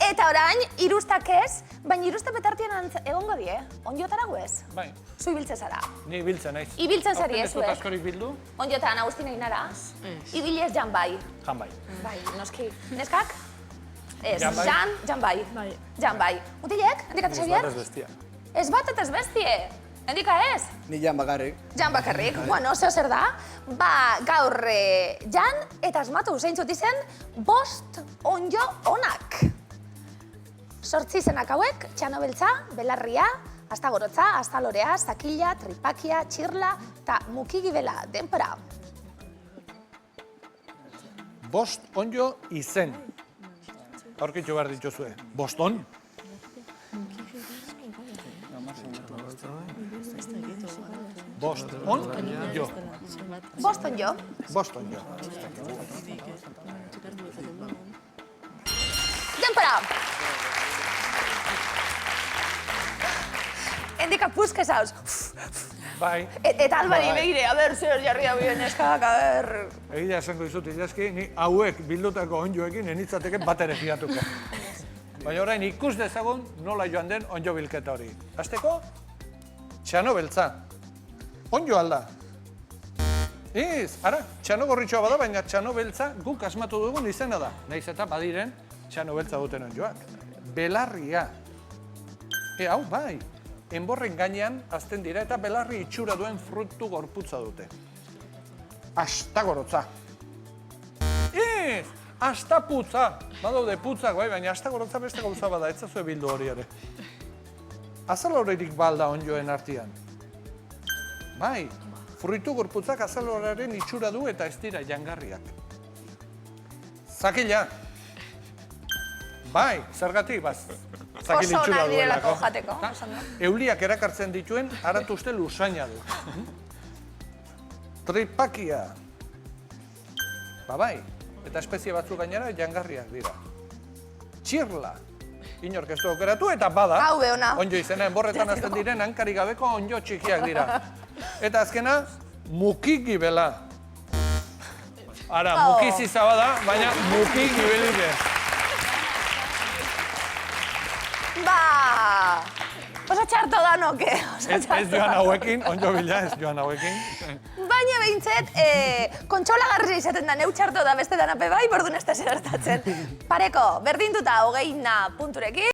Eta orain, irustak ez, baina irustak betartien egongo die, onjotara guez? Bai. Zu ibiltzen zara. Ni biltzen naiz. Ibiltzen zari ez, Aurten ez dut askorik bildu? Onjotan, Agustin eginara? Ibilez jan bai. Jan bai. Bai, noski. Neskak? Ez, Jan bai. jan bai. Jan bai. Mutilek, handika eta Xavier? Ez bestia. Ez bat eta ez bestie. Handika ez? Ni jan bakarrik. Jan bakarrik. Bueno, zer da? Ba, gaur jan eta asmatu zeintzut izen 5 onjo onak. 8 izenak hauek, txano beltza, belarria, astagorotza, astalorea, zakila, tripakia, txirla eta mukigibela denpora. 5 onjo izen. Aurkitxu behar dituzue. 5 on? Bost on jo. 5 onjo. 5 on jo. Denpora! Endika puzke zauz. Bai. Eta albari begire, a ber, zer jarri hau neskak, a ber... Egia esango izut idazki, ni hauek bildutako onjoekin enitzateke bat ere fiatuko. Baina orain ikus dezagun nola joan den onjo bilketa hori. Hasteko, txano beltza. Onjo alda. Ez, ara, txano gorritxoa bada, baina txano beltza guk asmatu dugun izena da. Naiz eta badiren txano beltza duten onjoak. Belarria. Hau, bai. Enborren gainean azten dira eta belarri itxura duen frutu gorputza dute. Astagorotza. Ez, astaputza. Badaude putzak, bai, baina astagorotza beste gauza bada, ez zazue bildu hori ere. Azalorerik balda onjoen artean. Bai, fruitu gorputzak azaloraren itxura du eta ez dira jangarriak. Zakila. Bai, zergatik, baz. Zakil Oso itxura onak direlako duelako. jateko. Euliak erakartzen dituen, aratuzte lusaina du. Tripakia. Bai, eta espezie batzuk gainera jangarriak dira. Txirla. Inork ez du aukeratu eta bada. Hau beona. Onjo izena, enborretan azten diren hankari gabeko onjo txikiak dira. Eta azkena, mukigibela. Ara, mukiziza bada, baina mukigibelik ez. Ba! Oso txarto da noke. Ez joan hauekin, onjo bila ez joan hauekin. Baina behintzet, kontxolagarria izaten da, neu txarto da beste danape bai, bordun ez da zer hartatzen. Pareko, berdintuta 20 punturekin.